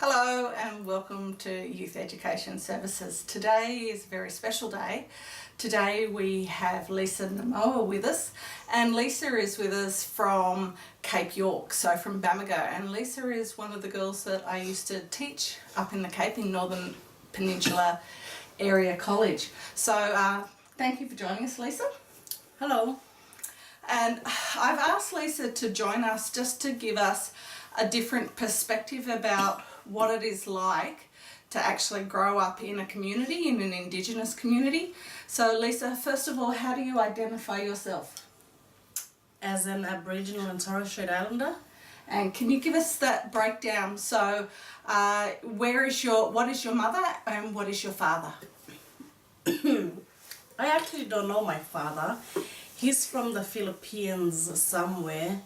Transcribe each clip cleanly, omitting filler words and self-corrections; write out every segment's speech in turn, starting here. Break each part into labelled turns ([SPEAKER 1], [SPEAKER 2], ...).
[SPEAKER 1] Hello and welcome to Youth Education Services. Today is a very special day. Today we have Lisa Nomoa with us, and Lisa is with us from Cape York, so from Bamaga, and Lisa is one of the girls that I used to teach up in the Cape in Northern Peninsula Area College. So thank you for joining us, Lisa.
[SPEAKER 2] Hello.
[SPEAKER 1] And I've asked Lisa to join us just to give us a different perspective about what it is like to actually grow up in a community, in an Indigenous community. So Lisa, first of all, how do you identify yourself?
[SPEAKER 2] As an Aboriginal and Torres Strait Islander.
[SPEAKER 1] And can you give us that breakdown? So what is your mother and what is your father?
[SPEAKER 2] I actually don't know my father. He's from the Philippines somewhere,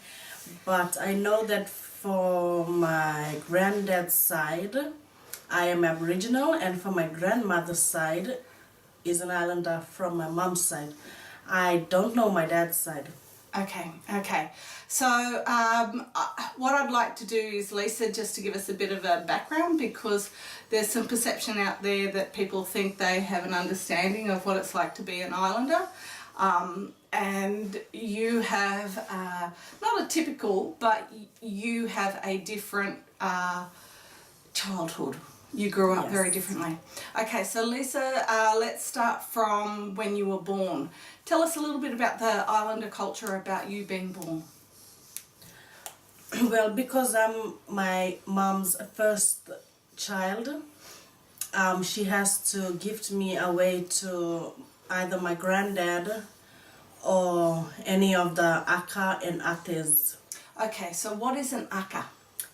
[SPEAKER 2] but I know that for my granddad's side, I am Aboriginal, and for my grandmother's side is an Islander from my mom's side. I don't know my dad's side.
[SPEAKER 1] Okay. So what I'd like to do is, Lisa, just to give us a bit of a background, because there's some perception out there that people think they have an understanding of what it's like to be an Islander. And you have not a typical, but you have a different childhood. You grew up very differently. Okay, so Lisa, let's start from when you were born. Tell us a little bit about the Islander culture, about you being born.
[SPEAKER 2] Well, because I'm my mom's first child, she has to gift me away to either my granddad or any of the aka and ates.
[SPEAKER 1] Okay, so what is an aka?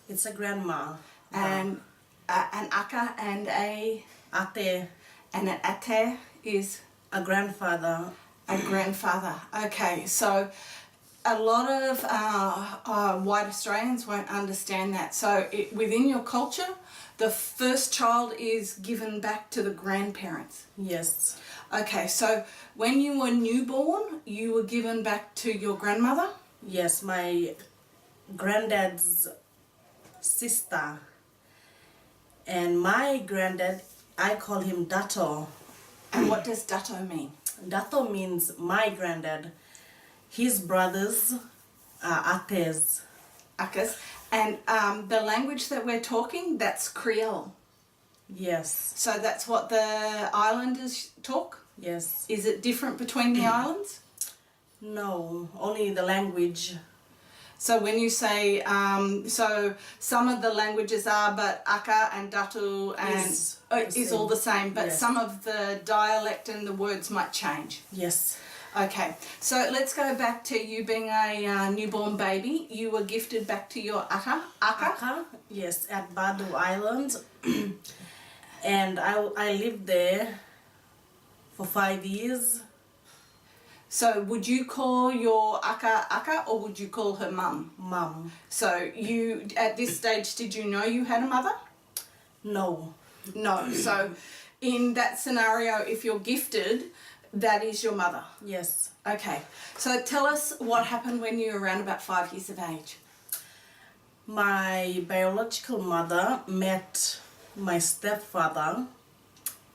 [SPEAKER 2] It's a grandma.
[SPEAKER 1] And an aka and a
[SPEAKER 2] Ate.
[SPEAKER 1] And an ate is
[SPEAKER 2] A grandfather.
[SPEAKER 1] a grandfather. Okay, so a lot of white Australians won't understand that. So within your culture, the first child is given back to the grandparents.
[SPEAKER 2] Yes.
[SPEAKER 1] Okay, so when you were newborn, you were given back to your grandmother?
[SPEAKER 2] Yes, my granddad's sister. And my granddad, I call him Dato.
[SPEAKER 1] And what does Dato mean?
[SPEAKER 2] Dato means my granddad. His brothers are ates.
[SPEAKER 1] Akas. And the language that we're talking, that's Creole.
[SPEAKER 2] Yes.
[SPEAKER 1] So that's what the islanders talk?
[SPEAKER 2] Yes.
[SPEAKER 1] Is it different between the islands?
[SPEAKER 2] No, only the language.
[SPEAKER 1] So when you say, so some of the languages are, but Aka and Datu and is all the same, but some of the dialect and the words might change.
[SPEAKER 2] Yes.
[SPEAKER 1] Okay, so let's go back to you being a newborn baby. You were gifted back to your Aka?
[SPEAKER 2] Yes, at Badu Island. And I lived there for 5 years.
[SPEAKER 1] So would you call your Aka or would you call her mum?
[SPEAKER 2] Mum.
[SPEAKER 1] So you, at this stage, did you know you had a mother?
[SPEAKER 2] No.
[SPEAKER 1] No. So in that scenario, if you're gifted, that is your mother?
[SPEAKER 2] Yes.
[SPEAKER 1] Okay. So tell us what happened when you were around about 5 years of age.
[SPEAKER 2] My biological mother met my stepfather,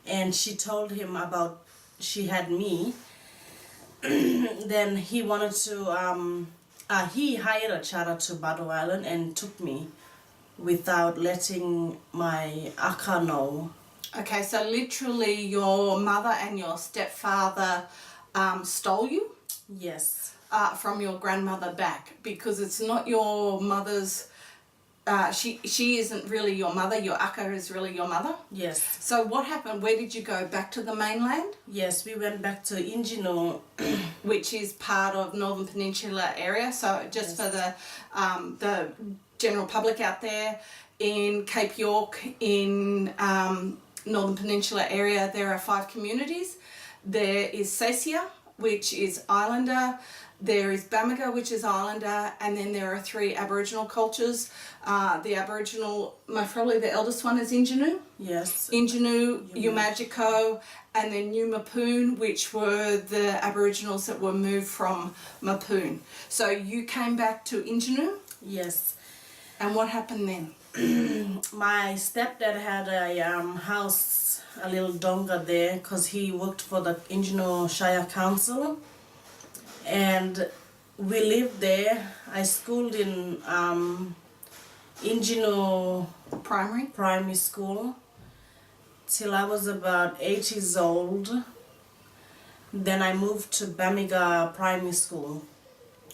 [SPEAKER 2] and she told him about she had me. Then he wanted to he hired a charter to Badu Island and took me without letting my aka know.
[SPEAKER 1] Okay, so literally your mother and your stepfather stole you?
[SPEAKER 2] Yes.
[SPEAKER 1] From your grandmother back, because it's not your mother's. She isn't really your mother. Your aka is really your mother.
[SPEAKER 2] Yes.
[SPEAKER 1] So what happened? Where did you go? Back to the mainland?
[SPEAKER 2] Yes, we went back to Ingenue,
[SPEAKER 1] which is part of Northern Peninsula Area. So just for the general public out there, in Cape York, in Northern Peninsula Area, there are 5 communities. There is Sasia, which is Islander. There is Bamaga, which is Islander, and then there are 3 Aboriginal cultures. The Aboriginal, probably the eldest one is Ingenue.
[SPEAKER 2] Yes.
[SPEAKER 1] Ingenue, Umajiko, and then New Mapoon, which were the Aboriginals that were moved from Mapoon. So you came back to Ingenue?
[SPEAKER 2] Yes.
[SPEAKER 1] And what happened then?
[SPEAKER 2] my stepdad had a house a little longer there because he worked for the Ingenue Shire Council, and we lived there. I schooled in Ingenue primary school till I was about 8 years old. Then I moved to Bamaga primary school.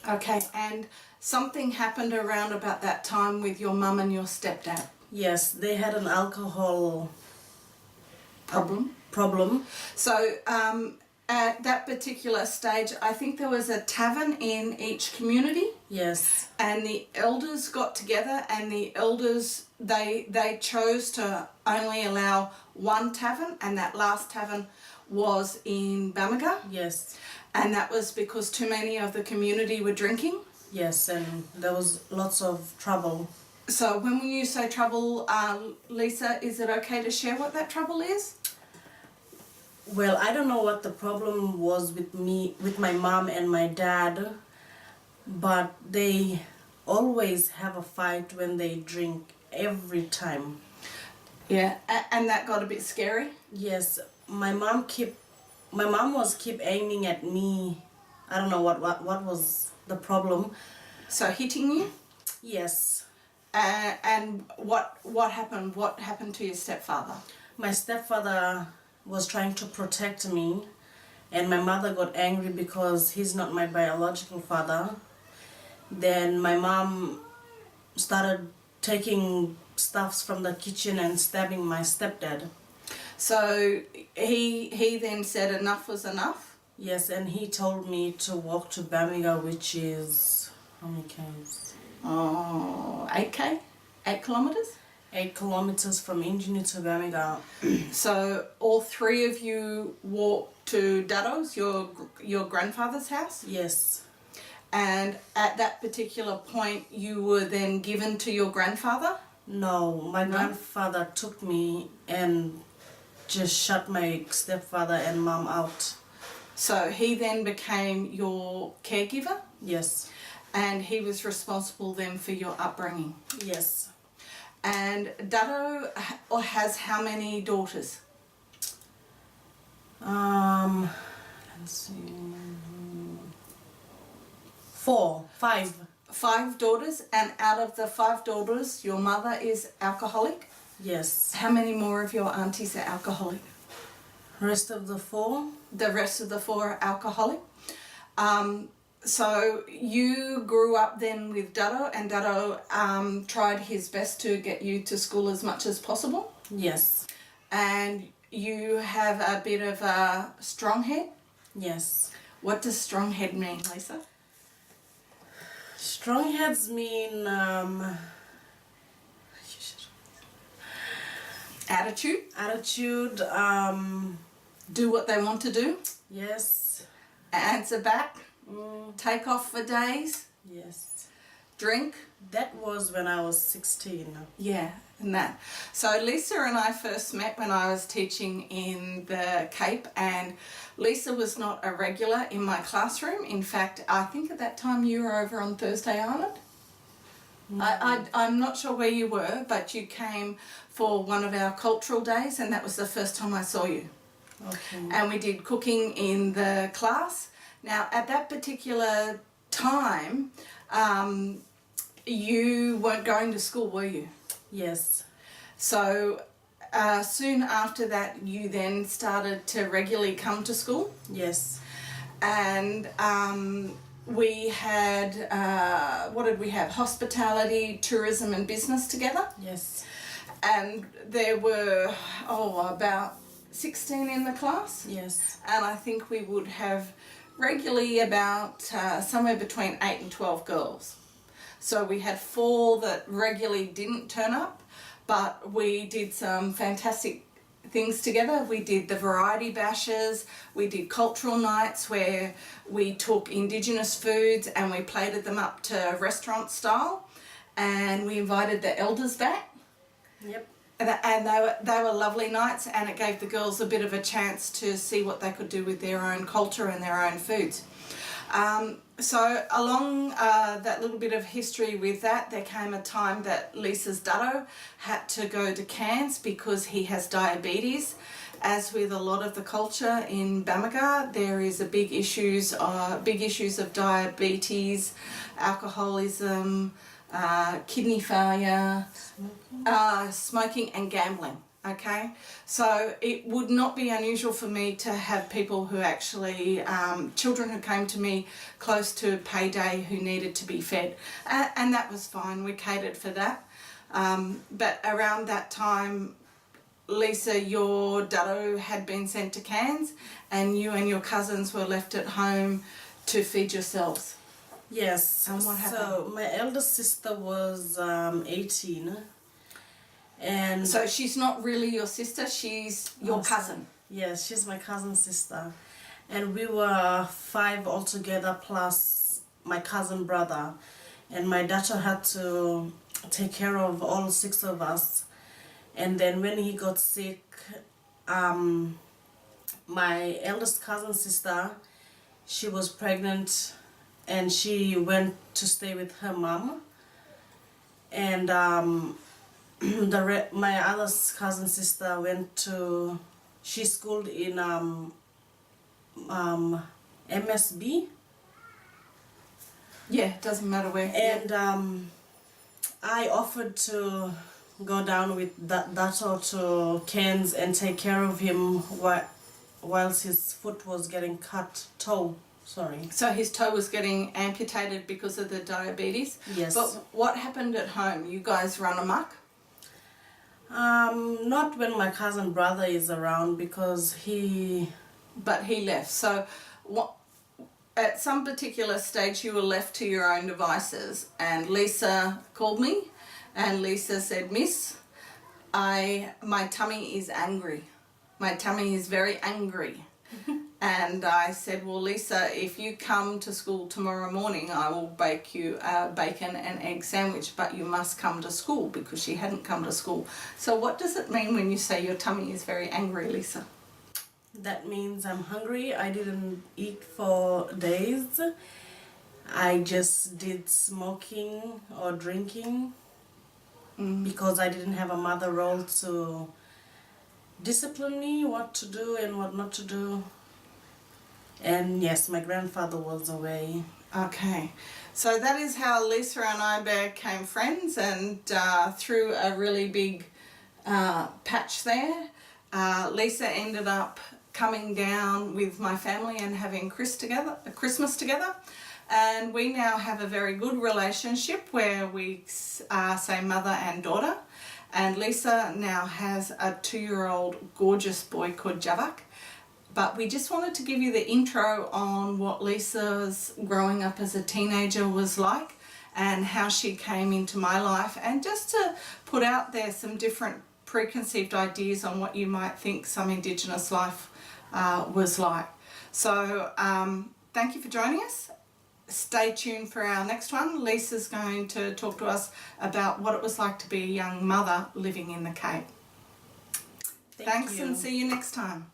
[SPEAKER 1] Okay, and something happened around about that time with your mum and your stepdad.
[SPEAKER 2] Yes, they had an alcohol problem.
[SPEAKER 1] So at that particular stage, I think there was a tavern in each community.
[SPEAKER 2] Yes.
[SPEAKER 1] And the elders got together, and the elders, they chose to only allow one tavern, and that last tavern was in Bamaga.
[SPEAKER 2] Yes.
[SPEAKER 1] And that was because too many of the community were drinking.
[SPEAKER 2] Yes, and there was lots of trouble.
[SPEAKER 1] So when you say trouble, Lisa, is it okay to share what that trouble is?
[SPEAKER 2] Well, I don't know what the problem was with my mom and my dad, but they always have a fight when they drink every time.
[SPEAKER 1] Yeah, and that got a bit scary.
[SPEAKER 2] Yes, my mom was keep aiming at me. I don't know what was the problem.
[SPEAKER 1] So hitting you?
[SPEAKER 2] Yes.
[SPEAKER 1] And what happened? What happened to your stepfather?
[SPEAKER 2] My stepfather was trying to protect me, and my mother got angry because he's not my biological father. Then my mom started taking stuffs from the kitchen and stabbing my stepdad.
[SPEAKER 1] So he then said enough was enough?
[SPEAKER 2] Yes, and he told me to walk to Bamaga, which is how many k's?
[SPEAKER 1] 8K? 8 kilometres?
[SPEAKER 2] 8 kilometers from Ingenue to Bamaga.
[SPEAKER 1] So all three of you walked to Daddo's, your grandfather's house?
[SPEAKER 2] Yes.
[SPEAKER 1] And at that particular point you were then given to your grandfather?
[SPEAKER 2] No, my grandfather took me and just shut my stepfather and mom out.
[SPEAKER 1] So he then became your caregiver?
[SPEAKER 2] Yes.
[SPEAKER 1] And he was responsible then for your upbringing?
[SPEAKER 2] Yes.
[SPEAKER 1] And Daddo has how many daughters?
[SPEAKER 2] Let's see. 5.
[SPEAKER 1] 5 daughters, and out of the 5 daughters, your mother is alcoholic?
[SPEAKER 2] Yes.
[SPEAKER 1] How many more of your aunties are alcoholic?
[SPEAKER 2] Rest of the 4?
[SPEAKER 1] The rest of the 4 are alcoholic. So you grew up then with Daddo, and Daddo tried his best to get you to school as much as possible.
[SPEAKER 2] Yes.
[SPEAKER 1] And you have a bit of a strong head?
[SPEAKER 2] Yes.
[SPEAKER 1] What does strong head mean, Lisa?
[SPEAKER 2] Strong heads mean
[SPEAKER 1] Attitude. Do what they want to do.
[SPEAKER 2] Yes.
[SPEAKER 1] Answer back. Take off for days.
[SPEAKER 2] Yes.
[SPEAKER 1] Drink.
[SPEAKER 2] That was when I was 16.
[SPEAKER 1] Yeah, and that. So Lisa and I first met when I was teaching in the Cape, and Lisa was not a regular in my classroom. In fact, I think at that time you were over on Thursday Island. I'm not sure where you were, but you came for one of our cultural days, and that was the first time I saw you.
[SPEAKER 2] Okay.
[SPEAKER 1] And we did cooking in the class. Now, at that particular time, you weren't going to school, were you?
[SPEAKER 2] Yes.
[SPEAKER 1] So soon after that, you then started to regularly come to school.
[SPEAKER 2] Yes.
[SPEAKER 1] And we had, what did we have? Hospitality, tourism and business together.
[SPEAKER 2] Yes.
[SPEAKER 1] And there were, about 16 in the class.
[SPEAKER 2] Yes.
[SPEAKER 1] And I think we would have regularly about somewhere between 8 and 12 girls. So we had 4 that regularly didn't turn up, but we did some fantastic things together. We did the variety bashes, we did cultural nights where we took Indigenous foods and we plated them up to restaurant style, and we invited the elders back.
[SPEAKER 2] Yep.
[SPEAKER 1] And they were lovely nights, and it gave the girls a bit of a chance to see what they could do with their own culture and their own foods. So along that little bit of history with that, there came a time that Lisa's daddo had to go to Cairns because he has diabetes. As with a lot of the culture in Bamaga, there is a big issues of diabetes, alcoholism, kidney failure, smoking and gambling. Okay, so it would not be unusual for me to have people who actually, children who came to me close to payday who needed to be fed, and that was fine, we catered for that. But around that time, Lisa, your daddo had been sent to Cairns and you and your cousins were left at home to feed yourselves.
[SPEAKER 2] Yes.
[SPEAKER 1] And what happened?
[SPEAKER 2] So my eldest sister was 18. And
[SPEAKER 1] so she's not really your sister, she's your cousin.
[SPEAKER 2] Yes, she's my cousin sister. And we were 5 altogether plus my cousin brother. And my daughter had to take care of all 6 of us. And then when he got sick, my eldest cousin sister, she was pregnant and she went to stay with her mom. And my other cousin sister she schooled in MSB.
[SPEAKER 1] Yeah, doesn't matter where.
[SPEAKER 2] And I offered to go down with Dato to Cairns and take care of him whilst his foot was getting toe.
[SPEAKER 1] So his toe was getting amputated because of the diabetes?
[SPEAKER 2] Yes.
[SPEAKER 1] But what happened at home? You guys run amok?
[SPEAKER 2] Not when my cousin brother is around because
[SPEAKER 1] But he left. So at some particular stage you were left to your own devices and Lisa called me and Lisa said, Miss, my tummy is angry. My tummy is very angry. And I said, well, Lisa, if you come to school tomorrow morning, I will bake you a bacon and egg sandwich, but you must come to school, because she hadn't come to school. So what does it mean when you say your tummy is very angry, Lisa?
[SPEAKER 2] That means I'm hungry. I didn't eat for days. I just did smoking or drinking because I didn't have a mother role to discipline me what to do and what not to do. And yes, my grandfather was away.
[SPEAKER 1] Okay, so that is how Lisa and I became friends, and through a really big patch there, Lisa ended up coming down with my family and having Christmas together. And we now have a very good relationship where we say mother and daughter. And Lisa now has a 2-year-old gorgeous boy called Javoc. But we just wanted to give you the intro on what Lisa's growing up as a teenager was like and how she came into my life, and just to put out there some different preconceived ideas on what you might think some Indigenous life was like. So thank you for joining us. Stay tuned for our next one. Lisa's going to talk to us about what it was like to be a young mother living in the Cape. Thanks, and see you next time.